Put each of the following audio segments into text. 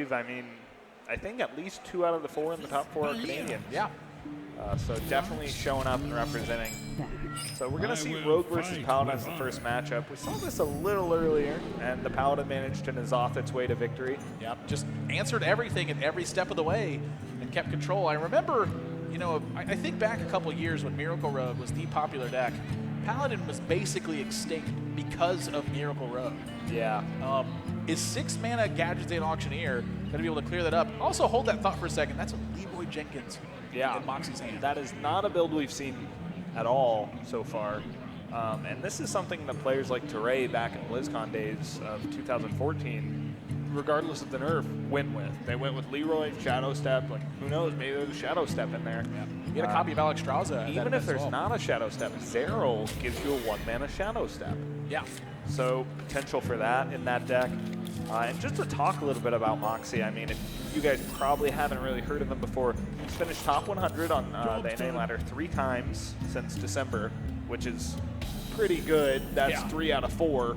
believe, I mean, I think at least 2 out of the 4 in the top 4 are Canadian. Yeah. So definitely showing up and representing. So we're going to see Rogue versus Paladin as the first matchup. We saw this a little earlier, and the Paladin managed and is off its way to victory. Yep, just answered everything at every step of the way and kept control. I remember, you know, I think back a couple years when Miracle Rogue was the popular deck. Paladin was basically extinct because of Miracle Rogue. Yeah. Is 6 mana Gadgetzade Auctioneer going to be able to clear that up? Also, hold that thought for a second. That's a Leroy Jenkins in Moxie's hand. That is not a build we've seen at all so far. And this is something that players like Th3raT back in BlizzCon days of 2014, regardless of the nerf, win with. They went with Leroy, Shadow Step. Like, who knows? Maybe there's a Shadow Step in there. Yeah. You get a copy of Alex Strauza. Even if there's not a Shadow Step, Zero gives you a 1-mana Shadow Step. Yeah. So potential for that in that deck. And just to talk a little bit about Moxie, I mean, if you guys probably haven't really heard of them before, he's finished top 100 on the NA ladder 3 times since December, which is pretty good. That's 3 out of 4.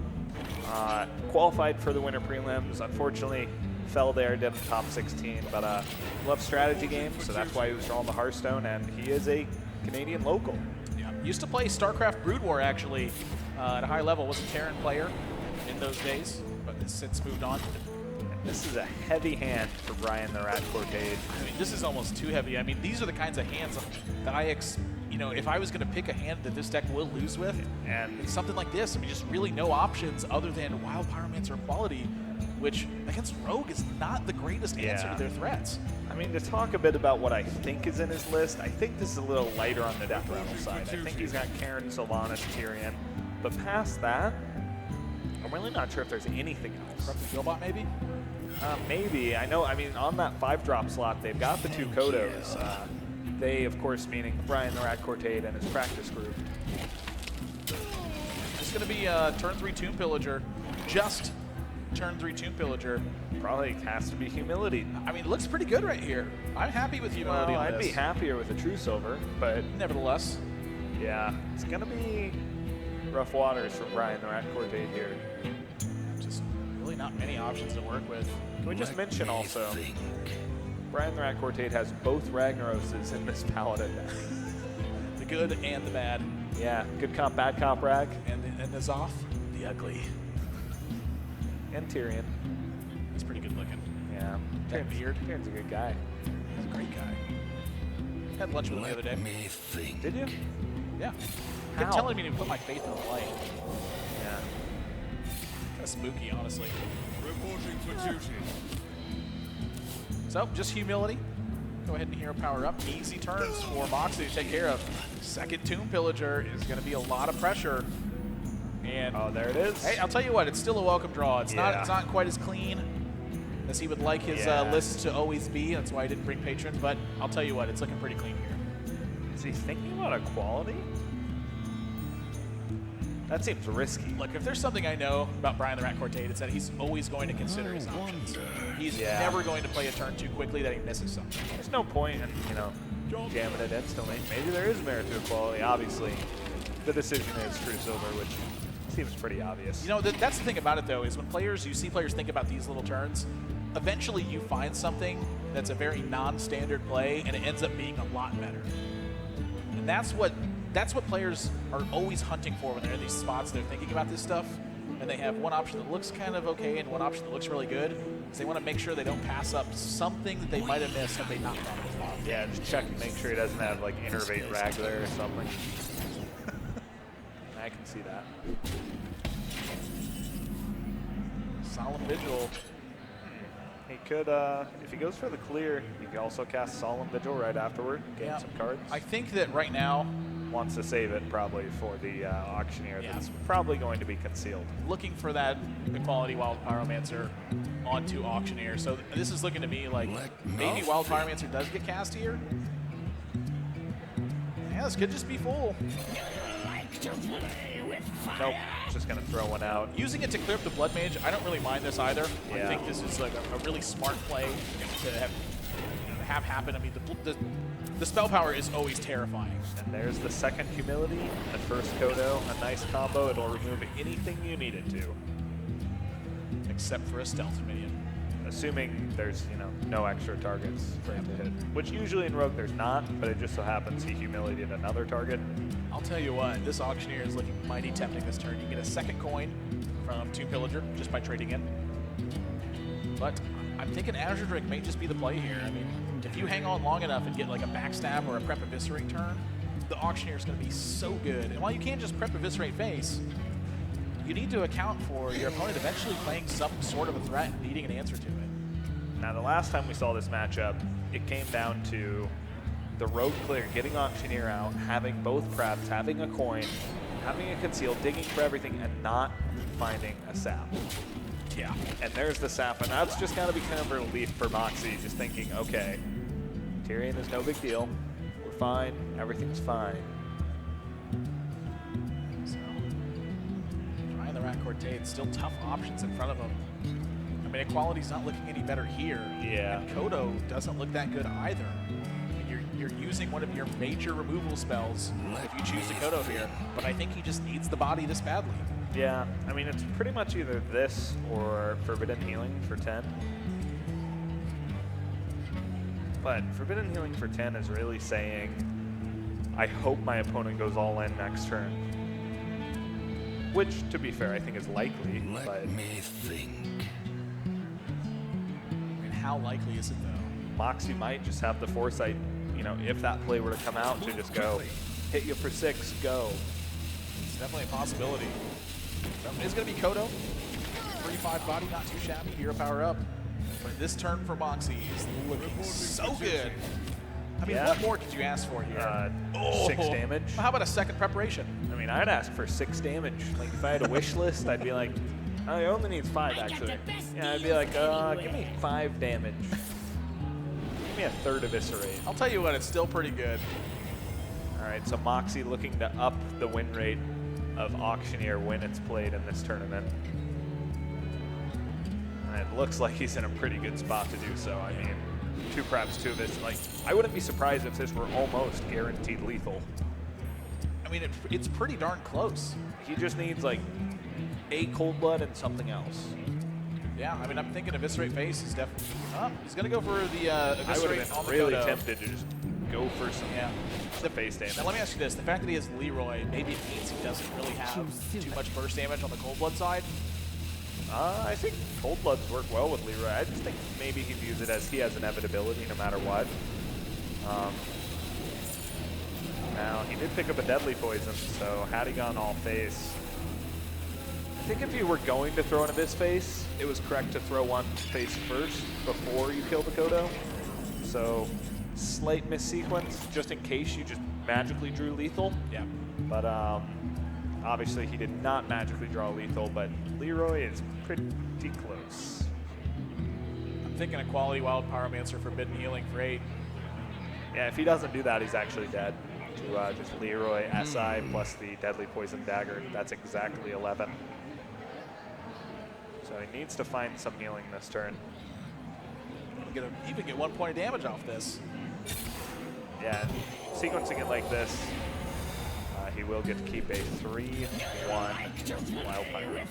Qualified for the winter prelims. Unfortunately, fell there, did the top 16, but loves strategy games, so that's why he was drawn to Hearthstone, and he is a Canadian local. Yeah. Used to play StarCraft Brood War, actually, at a high level. Was a Terran player in those days, but has since moved on. And this is a heavy hand for Th3raT Courtade. I mean, this is almost too heavy. I mean, these are the kinds of hands that you know, if I was going to pick a hand that this deck will lose with, and it's something like this, I mean, just really no options other than Wild Pyromancer Quality, which against Rogue is not the greatest answer to their threats. I mean, to talk a bit about what I think is in his list, I think this is a little lighter on the Death Rattle side. I think he's got Karen, Sylvanas, Tyrion, but past that, I'm really not sure if there's anything else. Corrupted Gilbot, maybe? Maybe. I know, I mean, on that 5-drop slot, they've got the 2 Kodos. They, of course, meaning Th3raT Courtade and his practice group. It's going to be turn 3 Tomb Pillager. Just turn 3 Tomb Pillager. Probably has to be Humility. I mean, it looks pretty good right here. I'm happy with Humility on I'd this. be happier with a True Silver, but nevertheless. Yeah, it's going to be rough waters for Th3raT Courtade here. Just really not many options to work with. Can we just mention also, Th3raT Courtade has both Ragnaroses in this Paladin deck. The good and the bad. Yeah, good cop, bad cop Rag. And the Zoth, the ugly. And Tyrion. He's pretty good looking. Yeah. Tyrion's a good guy. He's a great guy. Had lunch with him the other day. Did you? Yeah. He kept telling me to put my faith in the light. Yeah. Kind of spooky, honestly. Reporting for duty. So, just Humility. Go ahead and hero power up. Easy turns for Moxie to take care of. Second Tomb Pillager is going to be a lot of pressure. And oh, there it is. Hey, I'll tell you what, it's still a welcome draw. It's not quite as clean as he would like his list to always be. That's why I didn't bring Patron, but I'll tell you what, it's looking pretty clean here. Is he thinking about a quality? That seems risky. Look, if there's something I know about Th3raT Courtade, it's that he's always going to consider his options. He's never going to play a turn too quickly that he misses something. There's no point in, you know, jamming it instantly. Maybe there is merit to equality. Obviously, the decision is True Silver, which seems pretty obvious. You know, that's the thing about it, though, is when you see players think about these little turns, eventually you find something that's a very non-standard play, and it ends up being a lot better. And that's what players are always hunting for when they're in these spots. They're thinking about this stuff, and they have one option that looks kind of okay and one option that looks really good. So they want to make sure they don't pass up something that they might have missed had they not thought of it. Yeah, just check and make sure he doesn't have like Innervate Rag there or something. I can see that. Solemn Vigil. He could, if he goes for the clear, he could also cast Solemn Vigil right afterward, gain some cards. I think that right now, wants to save it probably for the Auctioneer that's probably going to be concealed. Looking for that equality Wild Pyromancer onto Auctioneer. So this is looking to me like maybe Wild Pyromancer does get cast here. Yeah, this could just be full. Nope, just going to throw one out. Using it to clear up the Blood Mage, I don't really mind this either. I think this is like a really smart play to have happen. I mean, the spell power is always terrifying. And there's the second Humility, the first Kodo, a nice combo. It'll remove anything you need it to. Except for a Stealth Minion. assuming there's, you know, no extra targets for him to hit, which usually in Rogue there's not, but it just so happens he humiliated another target. I'll tell you what, this Auctioneer is looking mighty tempting this turn. You get a second coin from Tomb Pillager just by trading in. But I'm thinking Azure Drake may just be the play here. I mean, if you hang on long enough and get like a backstab or a prep eviscerate turn, the Auctioneer is going to be so good. And while you can't just prep eviscerate face, you need to account for your opponent eventually playing some sort of a threat and needing an answer to it. Now, the last time we saw this matchup, it came down to the Rogue player getting Auctioneer out, having both preps, having a coin, having a conceal, digging for everything, and not finding a sap. Yeah. And there's the sap, and that's just got to be kind of a relief for Moxie, just thinking, okay, Tyrion is no big deal. We're fine. Everything's fine. So, trying the Th3raT Courtade, still tough options in front of him. I mean, Equality's not looking any better here. Yeah. And Kodo doesn't look that good either. I mean, you're using one of your major removal spells if you choose to Kodo here, but I think he just needs the body this badly. Yeah, I mean, it's pretty much either this or Forbidden Healing for 10. But Forbidden Healing for 10 is really saying, I hope my opponent goes all in next turn. Which, to be fair, I think is likely. Let me think. I mean, how likely is it, though? Moxie might just have the foresight, you know, if that play were to come out, to just go, hit you for 6, go. It's definitely a possibility. So it's going to be Kodo. 3-5 body, not too shabby. Hero power up. But this turn for Moxie is looking so good. I mean, Yeah. what more could you ask for here? 6 damage. Well, how about a second preparation? I mean, I'd ask for 6 damage. Like, if I had a wish list, I'd be like, oh, he only needs 5, actually. Yeah, I'd be like, give me 5 damage. Give me a third eviscerate. I'll tell you what, it's still pretty good. All right, so Moxie looking to up the win rate of Auctioneer when it's played in this tournament. And it looks like he's in a pretty good spot to do so. I mean, 2 preps, 2 of this. Like, I wouldn't be surprised if this were almost guaranteed lethal. I mean, it's pretty darn close. He just needs, like, a Cold Blood and something else. Yeah, I mean, I'm thinking Eviscerate face is definitely... he's going to go for the I would Eviscerate have on been the really Kodo. tempted to just go for some the face damage. Now let me ask you this, the fact that he has Leroy, maybe it means he doesn't really have too much burst damage on the Cold Blood side? I think Cold Bloods work well with Leroy. I just think maybe he views it as he has inevitability no matter what. Now, he did pick up a Deadly Poison, so had he gone all face, I think if you were going to throw an Abyss face, it was correct to throw one face first before you kill the Kodo. So, slight missequence, just in case you just magically drew lethal. Yeah. But obviously he did not magically draw lethal, but Leroy is pretty close. I'm thinking Equality, Wild Pyromancer, Forbidden Healing for 8. Yeah, if he doesn't do that, he's actually dead. To just Leroy, SI plus the Deadly Poison Dagger, that's exactly 11. So he needs to find some healing this turn. Even get 1 point of damage off this. Yeah, sequencing it like this, he will get to keep a 3-1 Wild Pyro.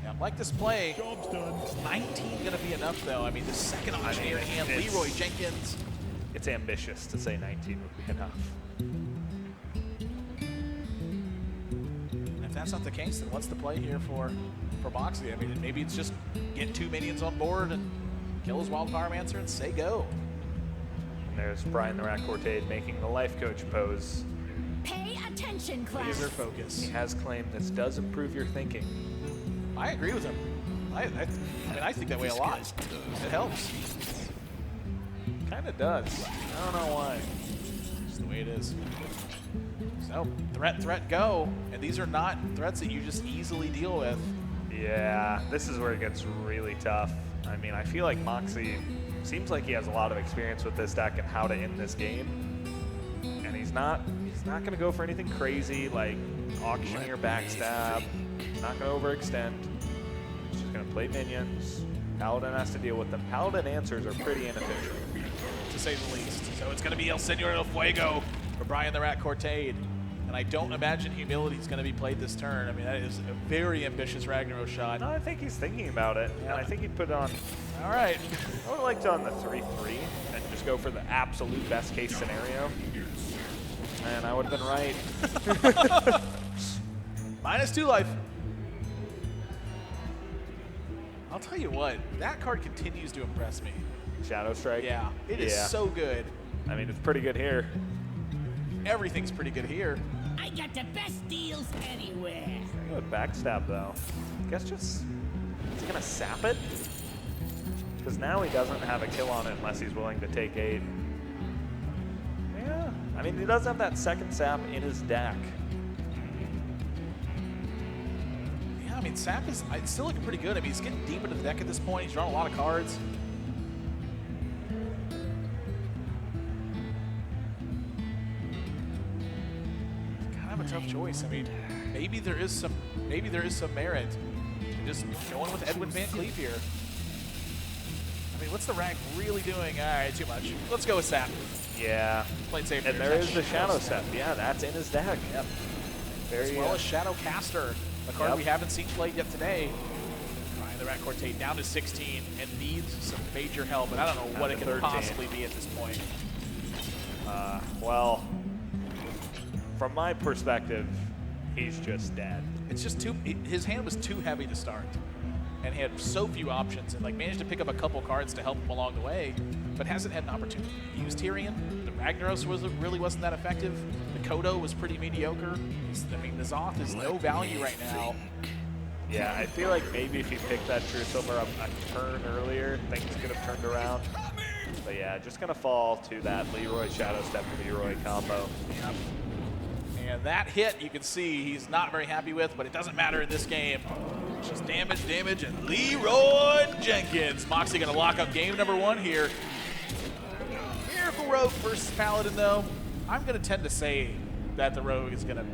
Yeah, like this play, 19 going to be enough, though. I mean, the second Auctioneer in hand, Leroy Jenkins. It's ambitious to say 19 would be enough. And if that's not the case, then what's the play here for Moxie? I mean, maybe it's just get 2 minions on board and kill his Wild Pyromancer and say go. And there's Brian the Rat Courtade making the life coach pose. Pay attention, class. Laser focus. He has claimed this does improve your thinking. I agree with him. I mean, I think that way a lot. It helps. Kind of does. I don't know why. It's the way it is. So, Th3raT, go. And these are not threats that you just easily deal with. Yeah, this is where it gets really tough. I mean, I feel like Moxie seems like he has a lot of experience with this deck and how to end this game. And he's not going to go for anything crazy like Auctioneer backstab. He's not going to overextend. He's just going to play minions. Paladin has to deal with them. Paladin answers are pretty inefficient, To say the least. So it's going to be El Señor del Fuego for Brian the Rat Courtade. And I don't imagine Humility is going to be played this turn. I mean, that is a very ambitious Ragnarok shot. No, I think he's thinking about it, and I think he'd put it on. All right. I would like to on the 3-3 and just go for the absolute best case scenario. And I would have been right. -2 life. I'll tell you what, that card continues to impress me. Shadow Strike. Yeah, it is so good. I mean, it's pretty good here. Everything's pretty good here. I got the best deals anywhere. Good backstab though. I guess just, is he gonna sap it? Because now he doesn't have a kill on it unless he's willing to take 8. Yeah, I mean, he does have that second sap in his deck. Yeah, I mean, Sap is it's still looking pretty good. I mean, he's getting deep into the deck at this point. He's drawing a lot of cards. Kind of a tough choice. I mean, maybe there is some merit to just going with Edwin Van Cleef here. I mean, what's the Rag really doing? All right, too much. Let's go with Sap. Yeah. Played safe. And here. there is the Shadow Step. Yeah, that's in his deck. Yep. As well as Shadow Caster, a card we haven't seen played yet today. Th3raT Courtade down to 16 and needs some major help, and I don't know what it can possibly be at this point. Well, from my perspective, he's just dead. It's just his hand was too heavy to start, and he had so few options, and like managed to pick up a couple cards to help him along the way, but hasn't had an opportunity to use Tyrion. The Ragnaros really wasn't that effective. The Kodo was pretty mediocre. I mean, the Zoth is no value right now. Yeah, I feel like maybe if he picked that True Silver up a turn earlier, things could have turned around. But yeah, just gonna fall to that Leroy Shadow Step to Leroy combo. Yep. And that hit, you can see he's not very happy with, but it doesn't matter in this game. It's just damage, and Leroy Jenkins. Moxie gonna lock up game number 1 here. Miracle Rogue versus Paladin, though. I'm gonna tend to say that the Rogue is gonna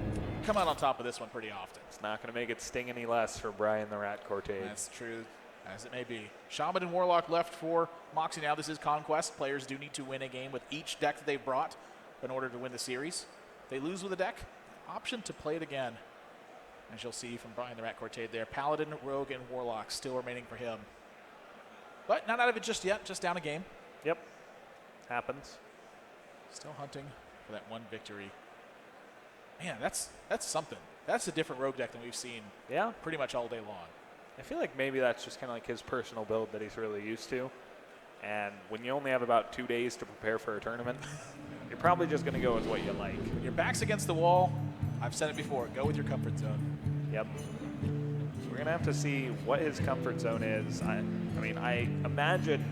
come out on top of this one pretty often. It's not gonna make it sting any less for Brian the Rat Courtade. That's true, as it may be. Shaman and Warlock left for Moxie now. This is Conquest. Players do need to win a game with each deck that they've brought in order to win the series. They lose with a deck, option to play it again. As you'll see from Brian the Rat Courtade there, Paladin, Rogue, and Warlock still remaining for him. But not out of it just yet, just down a game. Yep, happens. Still hunting for that one victory. Man, that's something. That's a different Rogue deck than we've seen pretty much all day long. I feel like maybe that's just kind of like his personal build that he's really used to. And when you only have about 2 days to prepare for a tournament, you're probably just going to go with what you like. When your back's against the wall, I've said it before, go with your comfort zone. Yep. So we're going to have to see what his comfort zone is. I mean, I imagine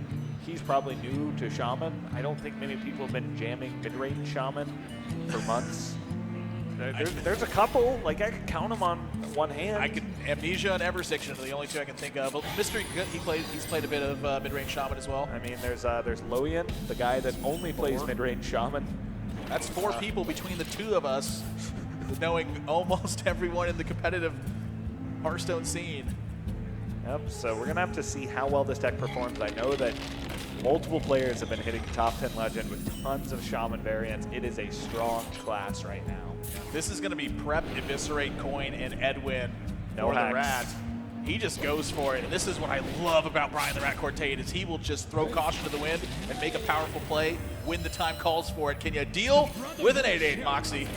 he's probably new to Shaman. I don't think many people have been jamming mid-range Shaman for months. There's a couple, like I could count them on one hand. Amnesia and Eversection are the only 2 I can think of. Mystery, he's played a bit of mid-range Shaman as well. I mean, there's Loyan, the guy that only plays mid-range Shaman. That's 4 people between the 2 of us, knowing almost everyone in the competitive Hearthstone scene. Yep, so we're gonna have to see how well this deck performs. I know that multiple players have been hitting top 10 Legend with tons of Shaman variants. It is a strong class right now. This is going to be Prep, Eviscerate, Coin, and Edwin No for the hacks. Rat. He just goes for it, and this is what I love about Brian the Rat Courtade is he will just throw caution to the wind and make a powerful play when the time calls for it. Can you deal with an 8-8, Moxie?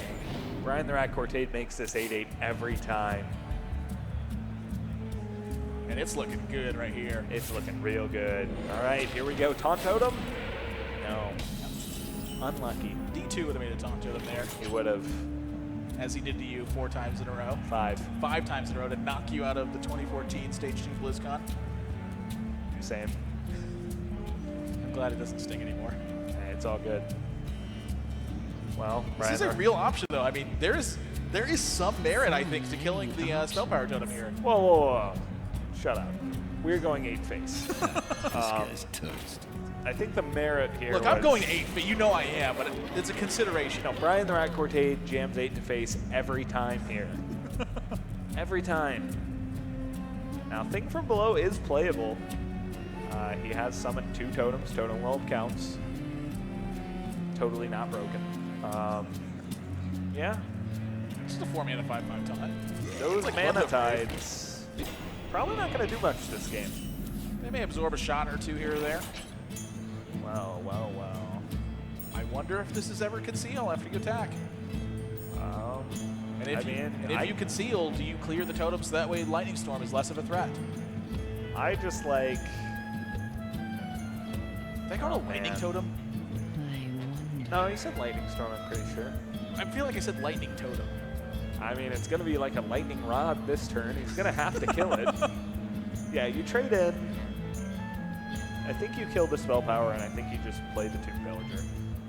Brian the Rat Courtade makes this 8-8 every time. And it's looking good right here. It's looking real good. All right, here we go. Taunt Totem? No. Unlucky. D2 would have made a taunt to them there, He would have. as he did to you 4 times in a row. 5. 5 times in a row to knock you out of the 2014 Stage 2 BlizzCon. Same. I'm glad it doesn't sting anymore. Hey, it's all good. Well, This is a real option, though. I mean, there is some merit, I think, to killing the Spellpower Totem here. Whoa, whoa, whoa. Shut up. We're going 8-face. This guy's toast. I think the merit here Look, I'm going 8, but you know I am, but it's a consideration. No, Brian the Rat Courtade jams 8 to face every time here. Every time. Now, Thing from Below is playable. He has summoned 2 totems. Totem World counts. Totally not broken. Yeah. It's just a 4-mana 5/5 taunt. Those like mana Blood tides probably not going to do much this game. They may absorb a shot or two here or there. Well, well, well. I wonder if this is ever conceal after you attack. And if you conceal, do you clear the totem so that way Lightning Storm is less of a threat? I just like... Did I call it a Lightning Totem? No, he said Lightning Storm, I'm pretty sure. I feel like I said Lightning Totem. I mean, it's going to be like a Lightning Rod this turn. He's going to have to kill it. Yeah, you trade in. I think you kill the Spell Power, and I think you just play the Tomb Villager.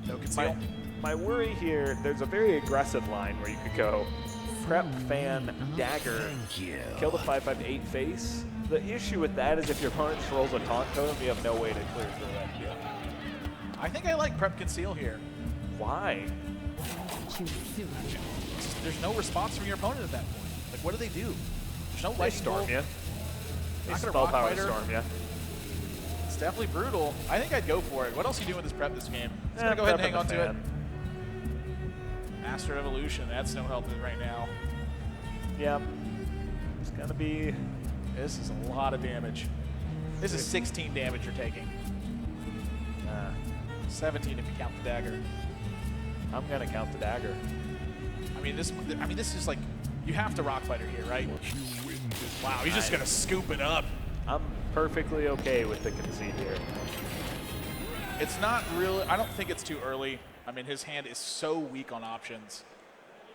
No conceal. My worry here, there's a very aggressive line where you could go Prep, Fan, Dagger, kill the 5/5/8 face. The issue with that is if your opponent rolls a Taunt Totem, you have no way to clear through that. I think I like Prep Conceal here. Why? There's no response from your opponent at that point. Like, what do they do? There's no They Lightning storm Bolt. you. They Not gonna Spell Rock Power Fighter. storm you. It's definitely brutal. I think I'd go for it. What else are you doing with this prep this game? Just gonna go ahead and hang on to it. Master Evolution, that's no help right now. Yep. It's gonna be... This is a lot of damage. This is 16 damage you're taking. 17 if you count the dagger. I'm gonna count the dagger. I mean, this is like, you have to Rock Fighter here, right? Wow, he's just gonna scoop it up. I'm perfectly okay with the concede here. It's not really, I don't think it's too early. I mean, his hand is so weak on options.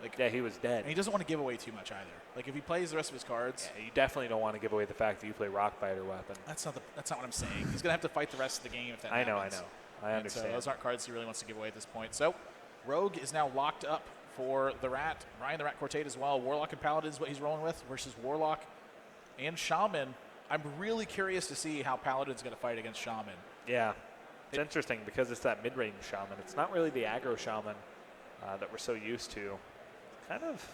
Like, Yeah, he was dead. and he doesn't want to give away too much either. Like, if he plays the rest of his cards, Yeah, you definitely don't want to give away the fact that you play Rock Fighter weapon. that's not what I'm saying. He's gonna have to fight the rest of the game if that I know. happens. I And understand. so those aren't cards he really wants to give away at this point. So Rogue is now locked up for Th3raT. Ryan Th3raT Courtade as well. Warlock and Paladin is what he's rolling with versus Warlock and Shaman. I'm really curious to see how Paladin's going to fight against Shaman. Yeah. It's interesting because it's that mid-range Shaman. It's not really the aggro Shaman that we're so used to. Kind of,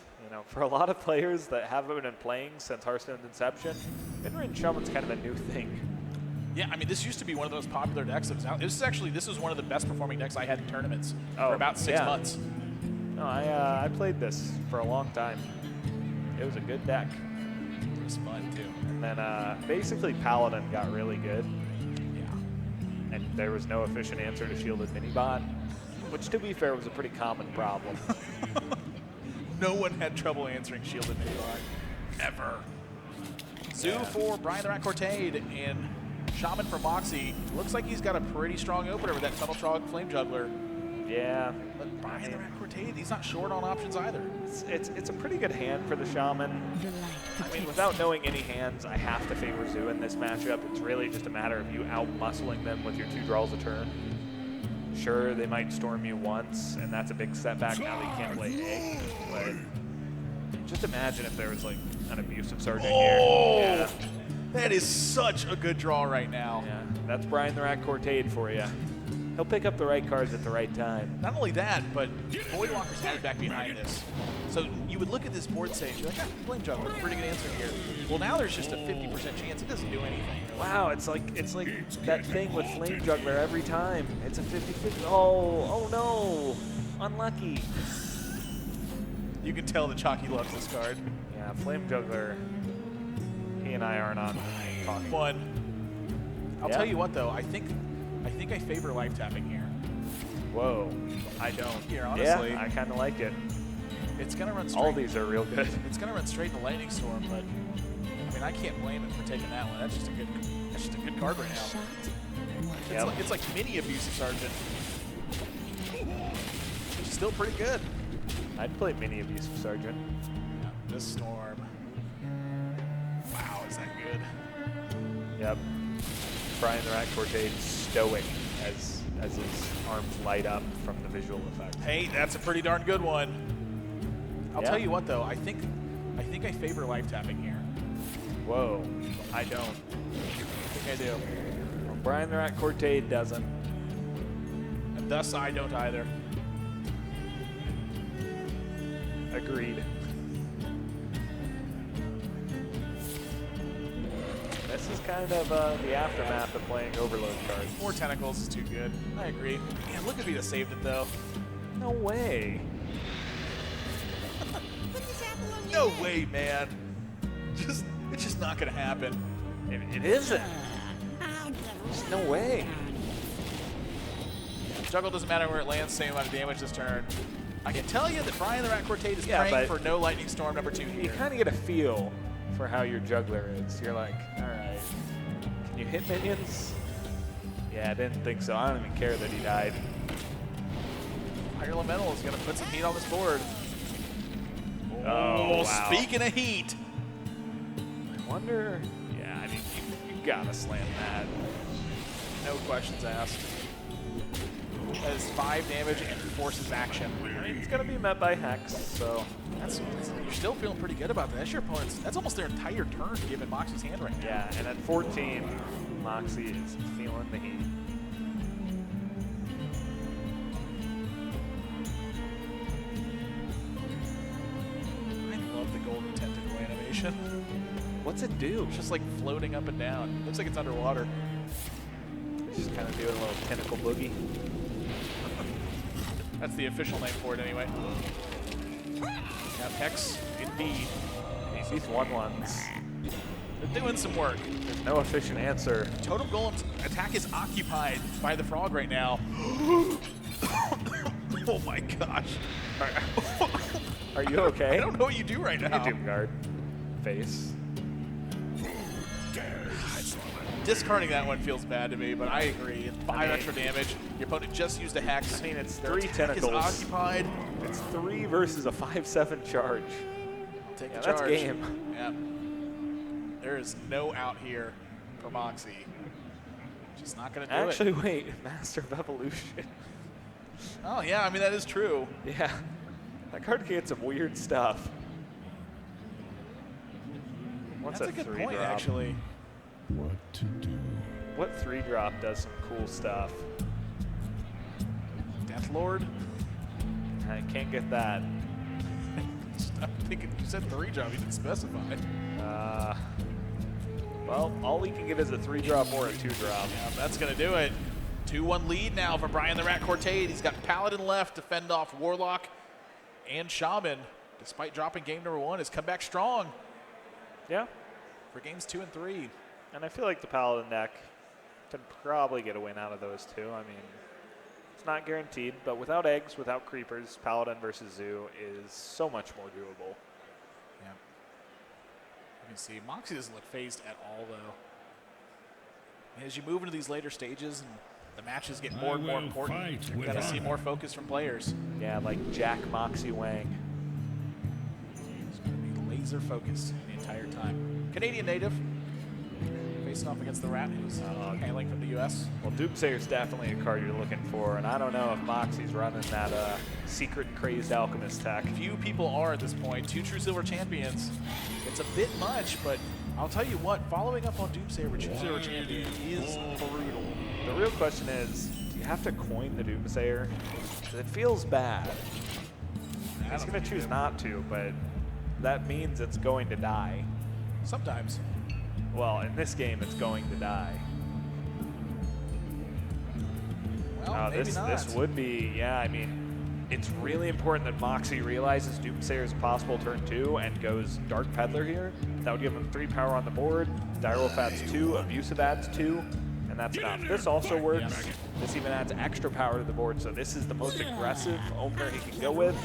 for a lot of players that haven't been playing since Hearthstone's inception, mid-range Shaman's kind of a new thing. Yeah, I mean, this used to be one of the most popular decks that was out. This was one of the best performing decks I had in tournaments for about 6 months. No, I played this for a long time. It was a good deck. It was fun, too. And then basically Paladin got really good. Yeah. And there was no efficient answer to Shielded Minibot, which to be fair was a pretty common problem. No one had trouble answering Shielded Minibot. Ever. Zoo for Brian Th3raT Courtade and Shaman for Moxie. Looks like he's got a pretty strong opener with that Tunnel Trog Flame Juggler. Yeah. But Brian Th3raT Courtade, he's not short on options either. It's a pretty good hand for the Shaman. I mean, without knowing any hands, I have to favor Zoo in this matchup. It's really just a matter of you out-muscling them with your 2 draws a turn. Sure, they might storm you once, and that's a big setback now that you can't play Egg. But just imagine if there was, like, an Abusive Sergeant here. Yeah. That is such a good draw right now. Yeah, that's Brian Th3raT Courtade for you. He'll pick up the right cards at the right time. Not only that, but Voidwalker's added back behind this. So you would look at this board stage, you're like, Flame Juggler, pretty good answer here. Well, now there's just a 50% chance it doesn't do anything. Wow, it's like that thing with Flame Juggler every time. It's a 50-50. Oh no, unlucky. You can tell that Chalky loves this card. Yeah, Flame Juggler. He and I are not talking. Fun. I'll Yeah. tell you what though, I think I favor life tapping here. Whoa, I don't. Here, honestly. Yeah, I kind of like it. It's gonna run straight. All these are real good. It's gonna run straight into Lightning Storm, but I mean I can't blame it for taking that one. That's just a good card right now. Yep. It's like mini Abusive Sergeant. Which is still pretty good. I'd play Mini Abusive Sergeant. This Storm. Wow, is that good? Yep. Brian Th3raT Courtade stoic as his arms light up from the visual effect. Hey, that's a pretty darn good one. I'll Yeah. tell you what though, I think I favor life tapping here. Whoa, I don't. I think I do. Well, Brian Th3raT Courtade doesn't. And thus I don't either. Agreed. This is kind of the aftermath of playing Overload cards. More Tentacles is too good. I agree. Man, look at me to saved it though. No way. No way, man. It's just not going to happen. It isn't. There's no way. Juggle doesn't matter where it lands, same amount of damage this turn. I can tell you that Brian the Rat Courtade is praying for no Lightning Storm number 2 here. You kind of get a feel for how your juggler is. You're like, all right, can you hit minions? Yeah, I didn't think so. I don't even care that he died. Fire Elemental is going to put some heat on this board. Oh, wow. Speaking of heat. I wonder, yeah, I mean, you gotta slam that. No questions asked. That is 5 damage and forces action. I mean, it's gonna be met by Hex, so. You're still feeling pretty good about that. That's your opponent's, that's almost their entire turn given Moxie's hand right now. Yeah, and at 14, Moxie is feeling the heat. I love the golden tentacle animation. What's it do? It's just like floating up and down. Looks like it's underwater. Just kind of doing a little tentacle boogie. That's the official name for it anyway. Now Hex, indeed. These 1/1s. They're doing some work. There's no efficient answer. Totem Golem's attack is occupied by the frog right now. Oh my gosh. Are you okay? I don't know what you do right now. You do guard. Face. Discarding that one feels bad to me, but I agree. 5 extra damage. Your opponent just used a Hex. I mean, it's Their 3 attack tentacles. is occupied. It's 3 versus a 5/7 charge. Take Yeah, the that's charge. game. Yeah. There is no out here for Moxie. Just not going to do Actually, it. wait. Master of Evolution. Oh, yeah. I mean, that is true. Yeah. That card can get some weird stuff. What's That's a good 3 point, drop? actually. What to do? What 3-drop does some cool stuff? Death Lord? I can't get that. I'm thinking you said 3-drop. You didn't specify. Well, all we can get is a 3-drop or a 2-drop. Yeah, that's going to do it. 2-1 lead now for Brian the Rat Courtade. He's got Paladin left to fend off Warlock and Shaman. Despite dropping game number 1, has come back strong Yeah. for games 2 and 3. And I feel like the Paladin deck can probably get a win out of those two. I mean, it's not guaranteed, but without eggs, without creepers, Paladin versus Zoo is so much more doable. Yeah. You can see Moxie doesn't look phased at all, though. As you move into these later stages and the matches get more and more important, you're going to see more focus from players. Yeah, like Jack Moxie Wang. He's going to be laser focused the entire time. Canadian native, facing off against the Rat, who's hailing from the U.S. Well, Doomsayer's definitely a card you're looking for, and I don't know if Moxie's running that secret crazed alchemist tech. Few people are at this point. 2 true silver champions. It's a bit much, but I'll tell you what, following up on Doomsayer with true silver champion is brutal. The real question is, do you have to coin the Doomsayer? 'Cause it feels bad. He's going to choose not to, but that means it's going to die. Sometimes. Well, in this game, it's going to die. Well, maybe not. This would be, yeah, I mean, it's really important that Moxie realizes Doomsayer is a possible turn 2 and goes Dark Peddler here. That would give him 3 power on the board. Direwolf adds 2, Abusive adds 2, and that's enough. This also works. This even adds extra power to the board, so this is the most aggressive opener he can go with.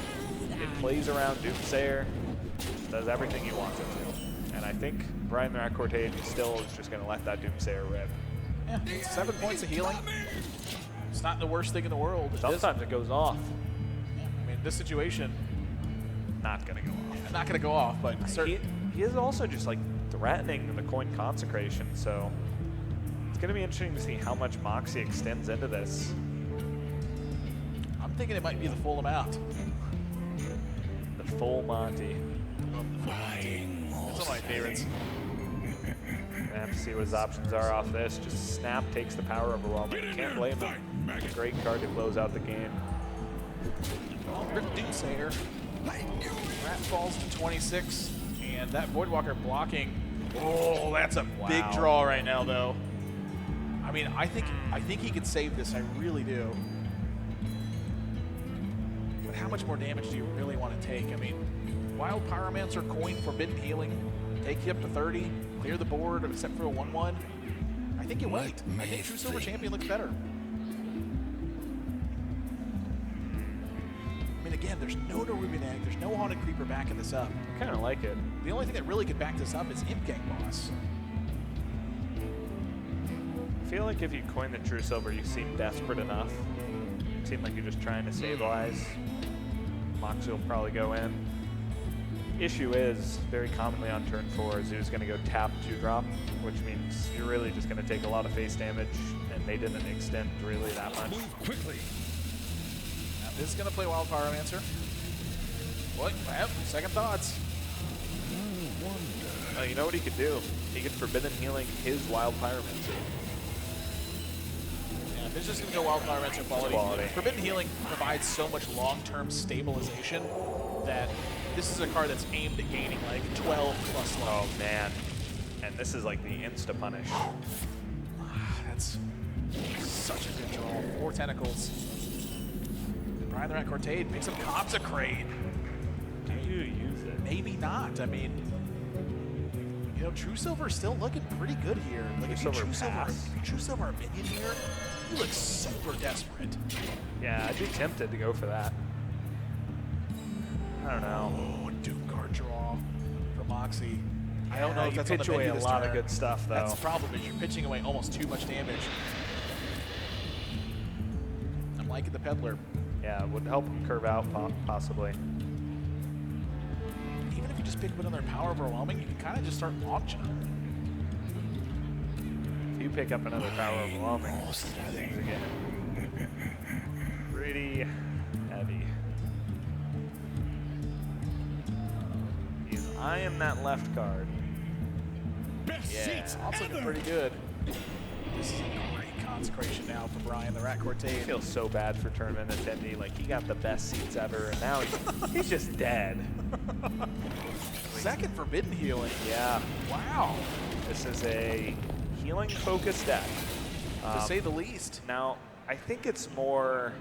It plays around Doomsayer, does everything he wants it to. And I think Brian the Rat Courtade still is just going to let that Doomsayer rip. Yeah, 7 points of healing. It's not the worst thing in the world. Sometimes it goes off. Yeah, I mean, this situation, Not going to go off. not going to go off, but He is also just like threatening the coin consecration, so it's going to be interesting to see how much Moxie extends into this. I'm thinking it might be the full amount. The full Monty. It's one of my favorites. Gonna have to see what his options are off this. Just Snap takes the power overwhelming. Can't blame him. A great card to close out the game. Well, Rip Doomsayer. Rat falls to 26, and that Voidwalker blocking. Oh, that's a big draw right now, though. I mean, I think he could save this. I really do. But how much more damage do you really want to take? I mean, Wild Pyromancer, coin, Forbidden Healing, take you up to 30, clear the board except for a 1/1. I think you wait. I think True Silver Champion looks better. I mean, again, there's no Nerubian Egg, there's no Haunted Creeper backing this up. I kind of like it. The only thing that really could back this up is Imp Gang Boss. I feel like if you coin the True Silver, you seem desperate enough. You seem like you're just trying to stabilize. Moxie will probably go in. Issue is, very commonly on turn 4, Zoo's going to go tap 2-drop, which means you're really just going to take a lot of face damage, and they didn't extend really that much. Move quickly. Now this is going to play Wild Pyromancer. What? Well, second thoughts. You know what he could do? He could Forbidden Healing his Wild Pyromancer. Yeah, if it's just going to go Wild Pyromancer quality. Forbidden Healing provides so much long-term stabilization that this is a card that's aimed at gaining like 12 plus life. Oh man. And this is like the insta-punish. That's such a good draw. 4 tentacles. Brian Th3raT Courtade makes him Consecrate. Do you use it? Maybe not. I mean, you know, True Silver's still looking pretty good here. Like if you True Silver a minion here, you look super desperate. Yeah, I'd be tempted to go for that. I don't know. Oh, Doom card draw for Moxie. I don't know if that's pitch on the away menu a lot this of turn. good stuff, though. That's the problem, is you're pitching away almost too much damage. I'm liking the Peddler. Yeah, it would help him curve out, possibly. Even if you just pick up another Power Overwhelming, you can kind of just start launching them. If you pick up another Power Overwhelming, things again. Pretty heavy. He's eyeing that left card. Yeah, that's looking pretty good. This is a great consecration now for Brian Th3raT I Courtade. feel so bad for tournament attendee. Like, he got the best seats ever, and now he's just dead. Second Forbidden Healing. Yeah. Wow. This is a healing-focused deck. To say the least. Now, I think it's more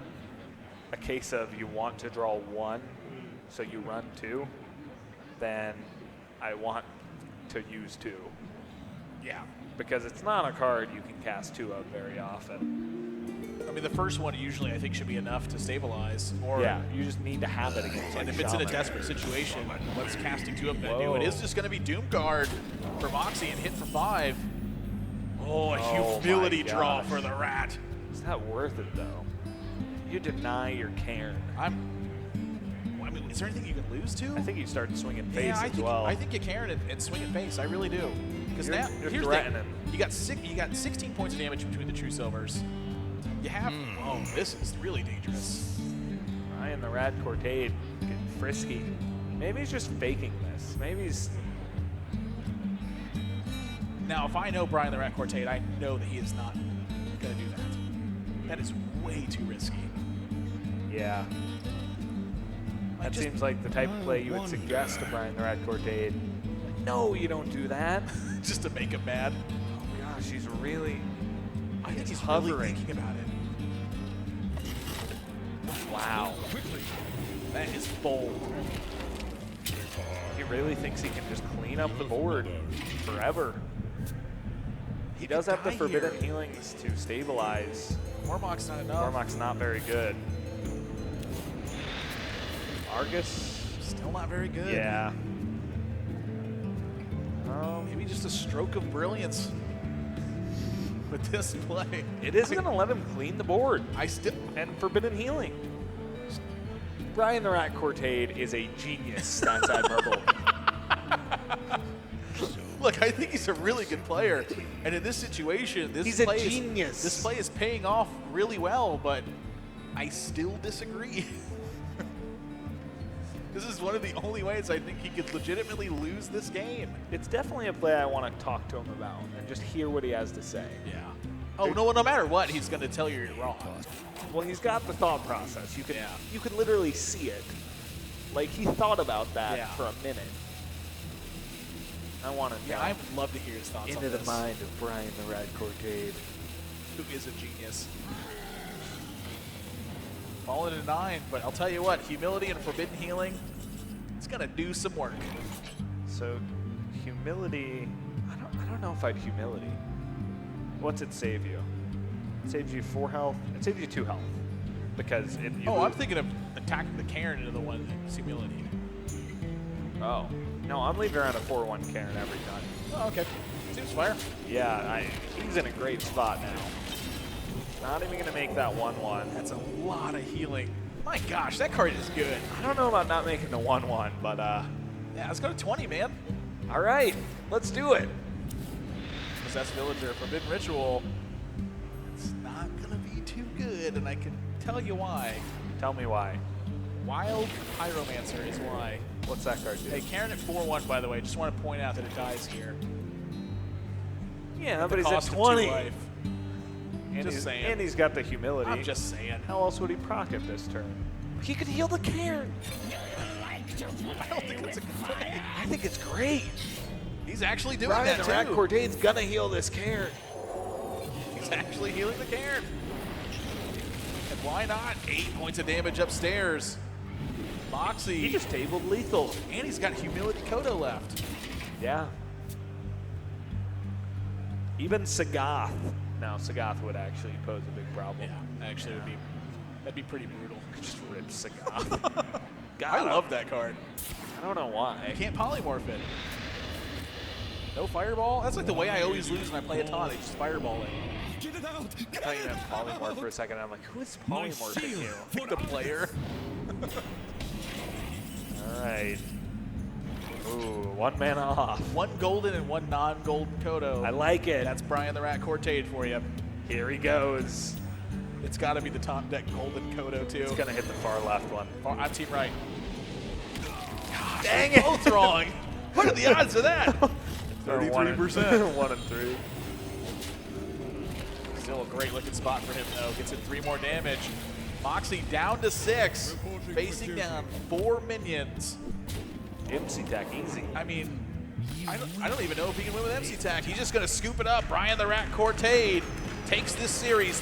a case of you want to draw 1, so you run 2, than I want to use 2. Yeah. Because it's not a card you can cast 2 of very often. I mean, the first one usually I think should be enough to stabilize. Or Yeah, you just need to have it against and like if it's in a Shaman. desperate situation, what's casting 2 of them Whoa. do? It is just going to be Doom Guard for Moxie and hit for 5. Oh, a Oh humility my draw gosh. for the Rat. Is that worth it, though? You deny your Cairn. I mean, is there anything you can lose to? I think you start swinging face yeah, as well. I think you Karen and swing it face. I really do. Because You're- now you're here's threatening. you got 16 points of damage between the True Silvers. You have oh, this is really dangerous. Brian Th3raT Courtade getting frisky. Maybe he's just faking this. Maybe he's. Now, if I know Brian Th3raT Courtade, I know that he is not going to do that. That is way too risky. Yeah. That seems like the type of play you would suggest to Brian Th3raT Courtade. No, you don't do that. Just to make him mad. Oh gosh, he's really. I think he's hovering. really thinking about it. Wow. That is bold. He really thinks he can just clean up the board forever. He does have the Forbidden Healings to stabilize. Mormock's not enough. Mormock's not very good. Argus. Still not very good. Yeah. Maybe just a stroke of brilliance with this play. It is going to let him clean the board. And Forbidden Healing. Brian Th3raT Courtade is a genius stateside purple. Look, I think he's a really good player. And in this situation, this He's a play genius. This play is paying off really well, but I still disagree. This is one of the only ways I think he could legitimately lose this game. It's definitely a play I want to talk to him about and just hear what he has to say. Yeah. Oh, no matter what, he's going to tell you you're wrong. Well, he's got the thought process. You can literally see it. Like, he thought about that for a minute. I want to know. Yeah, I would love to hear his thoughts on Into this. the mind of Brian Th3raT Courtade. Who is a genius. Falling to 9, but I'll tell you what, humility and Forbidden Healing, It's gonna do some work. So humility, I don't know if I'd humility. What's it save you? It saves you 4 health. It saves you 2 health. Because it, you I'm thinking of attacking the Karen into the one that's humility. Oh. No, I'm leaving around a 4-1 Karen every time. Oh, okay. Seems fair. Yeah, he's in a great spot now. Not even going to make that 1-1. That's a lot of healing. My gosh, that card is good. I don't know about not making the 1-1, but Yeah, let's go to 20, man. all right, let's do it. Possessed Villager, Forbidden Ritual. It's not going to be too good, and I can tell you why. Tell me why. Wild Pyromancer is why. What's that card do? Hey, Karen at 4-1, by the way. Just want to point out that it dies here. Yeah, At but the he's at cost of 20. 2 life. And Just he's, saying. and he's got the humility. I'm just saying. How else would he proc it this turn? He could heal the Karen. I don't think that's a good play. I think it's great. He's actually doing Brian that, the Rat too. Courtade's gonna heal this Karen. He's actually healing the Karen. And why not? 8 points of damage upstairs. Moxie. He just tabled lethal. And he's got Humility Kodo left. Yeah. Even Sagoth. Now, Sagoth would actually pose a big problem. Yeah, actually that'd be pretty brutal. Just rip Sagoth. I love that card. I don't know why. You can't polymorph it. No fireball? That's like the way I always lose when I play a taunt. I just fireball it. Get it out! I thought you meant polymorph for a second. I'm like, who is My polymorphing shield. you? The player. All right. Ooh, 1 mana off. 1 golden and 1 non-golden Kodo. I like it. That's Brian the Rat Courtade for you. Here he goes. It's got to be the top deck golden Kodo too. He's gonna hit the far left one. I'm team right. Gosh, Dang we're it. both wrong. What are the odds of that? 33%. 1 and 3. Still a great looking spot for him though. Gets in 3 more damage. Moxie down to 6. Facing down 4 minions. MC tech, easy. I mean, I don't even know if he can win with MC Tack. He's just going to scoop it up. Brian the Rat Courtade takes this series